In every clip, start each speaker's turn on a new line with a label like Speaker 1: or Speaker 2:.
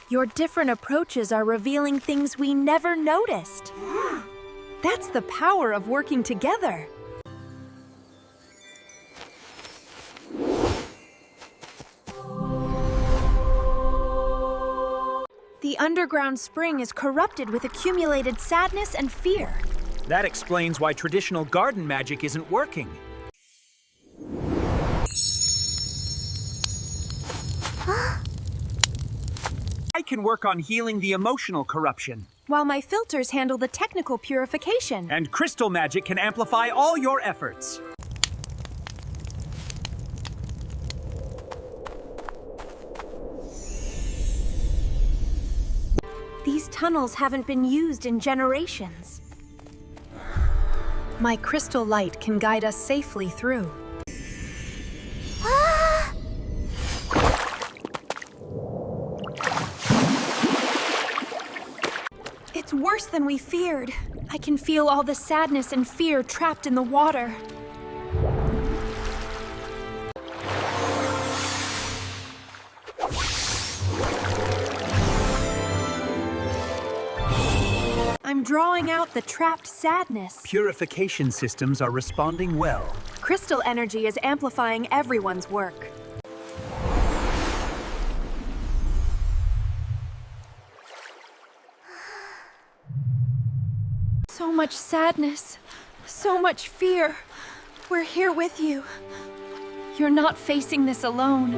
Speaker 1: Your different approaches are revealing things we never noticed. That's the power of working together. The underground spring is corrupted with accumulated sadness and fear.
Speaker 2: That explains why traditional garden magic isn't working. I can work on healing the emotional corruption.
Speaker 1: While my filters handle the technical purification.
Speaker 2: And crystal magic can amplify all your efforts.
Speaker 1: These tunnels haven't been used in generations. My crystal light can guide us safely through. It's worse than we feared. I can feel all the sadness and fear trapped in the water. I'm drawing out the trapped sadness.
Speaker 2: Purification systems are responding well.
Speaker 1: Crystal energy is amplifying everyone's work. So much sadness, so much fear. We're here with you. You're not facing this alone.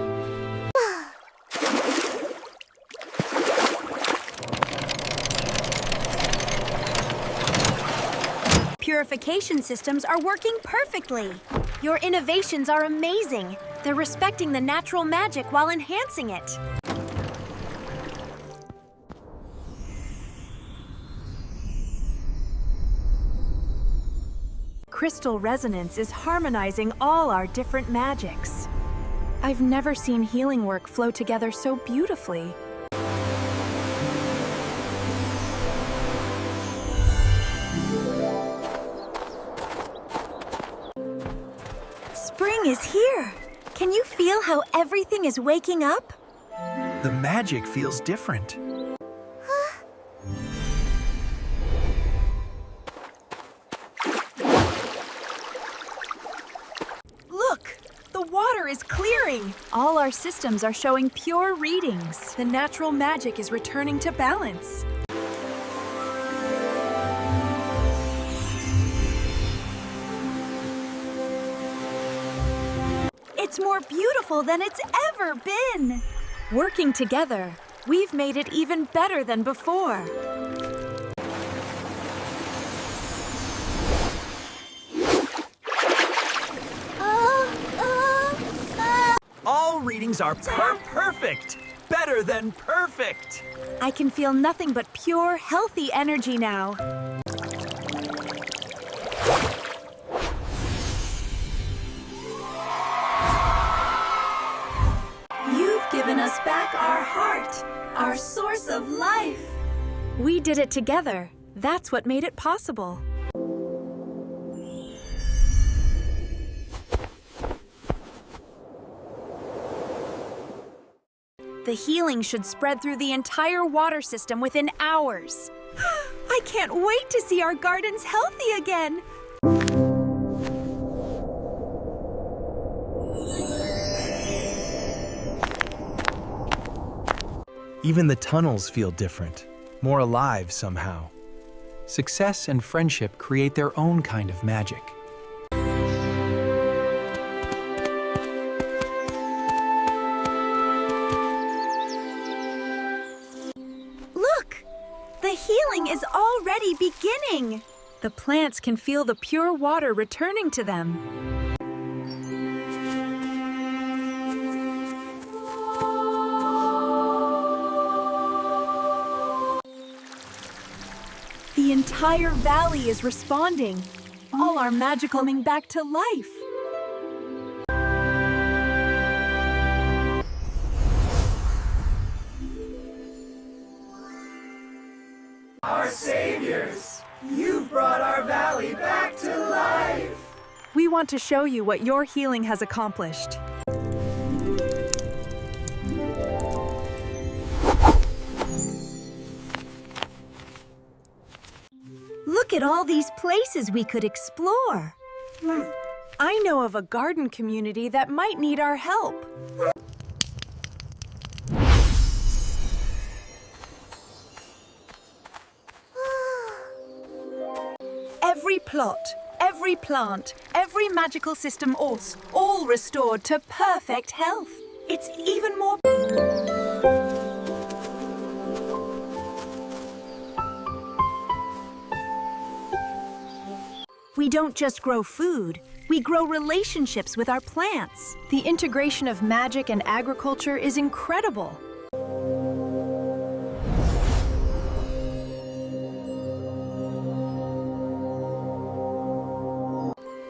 Speaker 1: Purification systems are working perfectly. Your innovations are amazing. They're respecting the natural magic while enhancing it. Crystal resonance is harmonizing all our different magics. I've never seen healing work flow together so beautifully. Spring is here. Can you feel how everything is waking up?
Speaker 2: The magic feels different.
Speaker 1: Look, the water is clearing. All our systems are showing pure readings. The natural magic is returning to balance. It's more beautiful than it's ever been. Working together, we've made it even better than before.
Speaker 2: All readings are perfect! Better than perfect!
Speaker 1: I can feel nothing but pure, healthy energy now. You've given us back our heart, our source of life. We did it together. That's what made it possible. The healing should spread through the entire water system within hours. I can't wait to see our gardens healthy again.
Speaker 3: Even the tunnels feel different, more alive somehow. Success and friendship create their own kind of magic.
Speaker 1: Look! The healing is already beginning! The plants can feel the pure water returning to them. The entire valley is responding. All our magic coming back to life.
Speaker 4: Our saviors, you've brought our valley back to life.
Speaker 1: We want to show you what your healing has accomplished. at all these places we could explore.
Speaker 5: I know of a garden community that might need our help.
Speaker 1: Every plot, every plant, every magical system all restored to perfect health. It's even more... We don't just grow food, we grow relationships with our plants.
Speaker 5: The integration of magic and agriculture is incredible.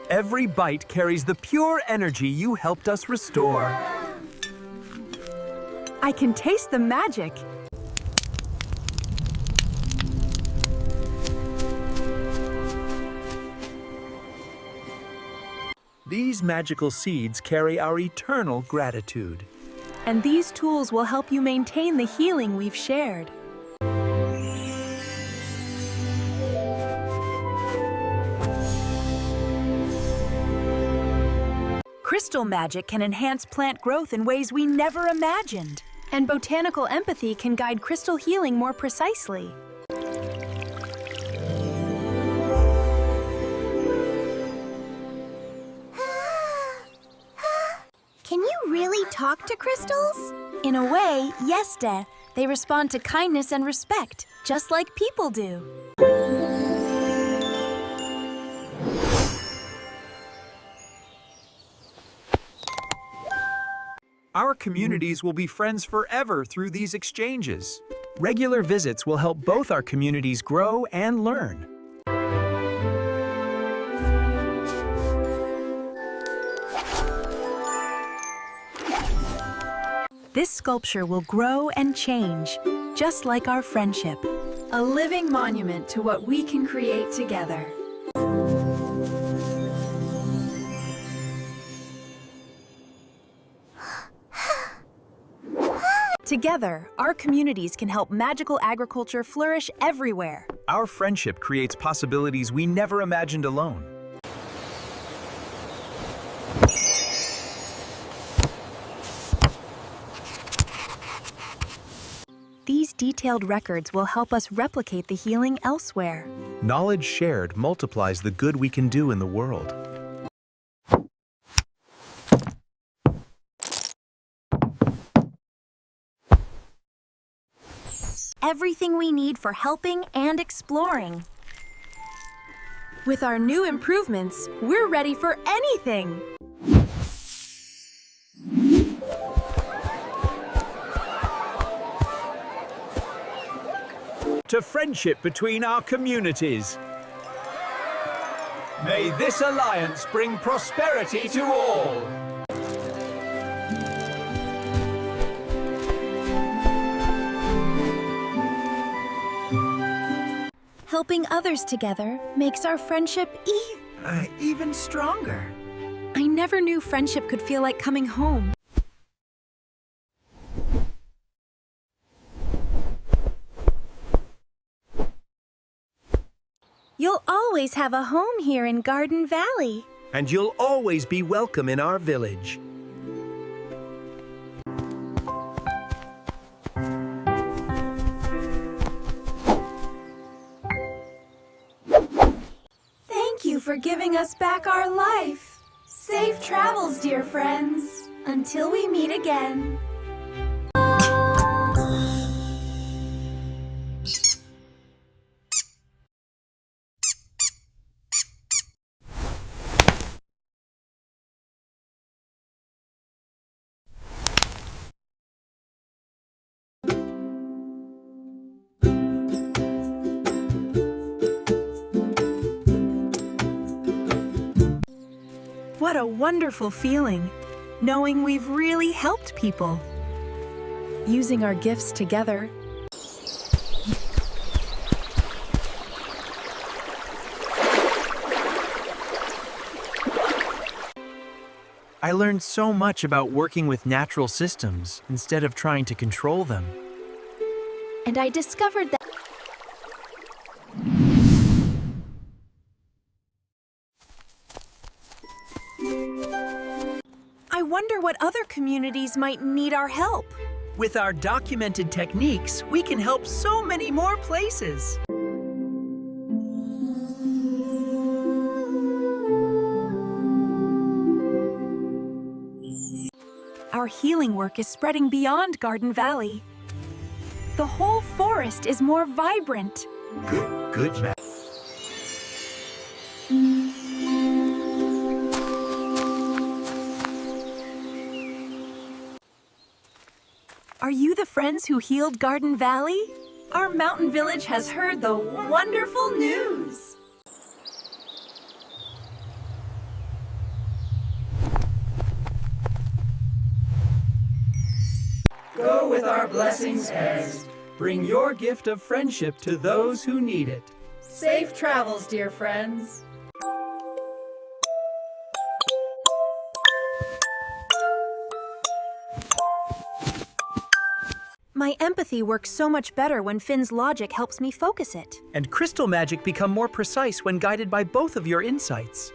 Speaker 2: Every bite carries the pure energy you helped us restore.
Speaker 1: I can taste the magic.
Speaker 3: These magical seeds carry our eternal gratitude.
Speaker 1: And these tools will help you maintain the healing we've shared. Crystal magic can enhance plant growth in ways we never imagined.
Speaker 5: And botanical empathy can guide crystal healing more precisely.
Speaker 6: Can you really talk to crystals?
Speaker 1: In a way, yes, De. They respond to kindness and respect, just like people do.
Speaker 2: Our communities will be friends forever through these exchanges.
Speaker 3: Regular visits will help both our communities grow and learn.
Speaker 1: This sculpture will grow and change, just like our friendship. A living monument to what we can create together. Together, our communities can help magical agriculture flourish everywhere.
Speaker 3: Our friendship creates possibilities we never imagined alone.
Speaker 1: These detailed records will help us replicate the healing elsewhere.
Speaker 3: Knowledge shared multiplies the good we can do in the world.
Speaker 1: Everything we need for helping and exploring.
Speaker 5: With our new improvements, we're ready for anything.
Speaker 2: To friendship between our communities. May this alliance bring prosperity to all.
Speaker 1: Helping others together makes our friendship
Speaker 2: Even stronger.
Speaker 1: I never knew friendship could feel like coming home. You'll always have a home here in Garden Valley.
Speaker 3: And you'll always be welcome in our village.
Speaker 1: Thank you for giving us back our life. Safe travels, dear friends. Until we meet again. What a wonderful feeling, knowing we've really helped people.
Speaker 5: Using our gifts together,
Speaker 3: I learned so much about working with natural systems instead of trying to control them.
Speaker 1: And I discovered that I wonder what other communities might need our help.
Speaker 2: With our documented techniques, we can help so many more places.
Speaker 1: Our healing work is spreading beyond Garden Valley. The whole forest is more vibrant.
Speaker 2: Good job.
Speaker 1: Are you the friends who healed Garden Valley? Our mountain village has heard the wonderful news.
Speaker 4: Go with our blessings, Hez.
Speaker 2: Bring your gift of friendship to those who need it.
Speaker 4: Safe travels, dear friends.
Speaker 5: My empathy works so much better when Finn's logic helps me focus it.
Speaker 2: And crystal magic become more precise when guided by both of your insights.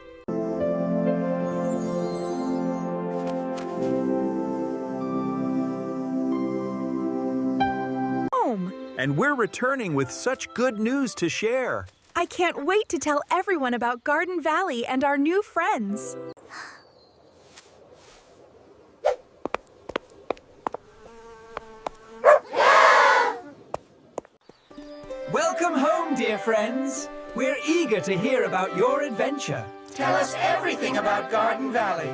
Speaker 1: Home.
Speaker 2: And we're returning with such good news to share.
Speaker 1: I can't wait to tell everyone about Garden Valley and our new friends.
Speaker 2: Welcome home, dear friends. We're eager to hear about your adventure.
Speaker 4: Tell us everything about Garden Valley.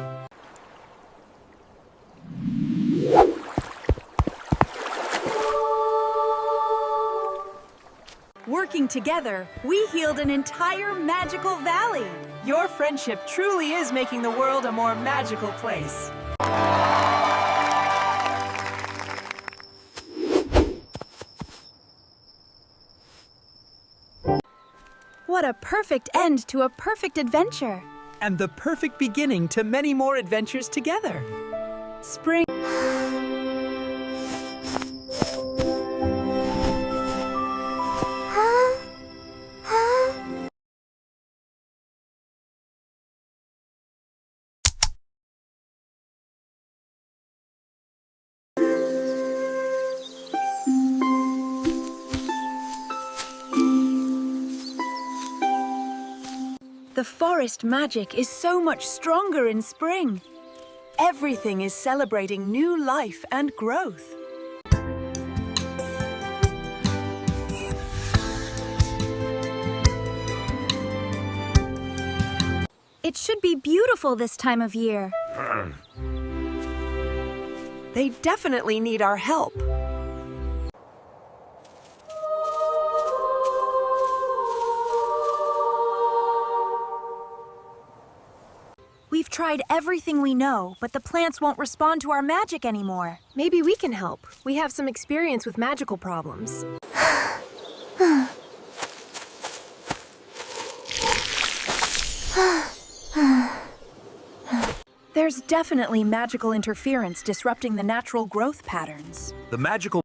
Speaker 1: Working together, we healed an entire magical valley.
Speaker 2: Your friendship truly is making the world a more magical place.
Speaker 5: What a perfect end to a perfect adventure.
Speaker 2: And the perfect beginning to many more adventures together.
Speaker 1: Spring. The forest magic is so much stronger in spring. Everything is celebrating new life and growth.
Speaker 5: It should be beautiful this time of year.
Speaker 1: They definitely need our help.
Speaker 5: We've tried everything we know, but the plants won't respond to our magic anymore.
Speaker 7: Maybe we can help. We have some experience with magical problems.
Speaker 1: There's definitely magical interference disrupting the natural growth patterns.
Speaker 2: The magical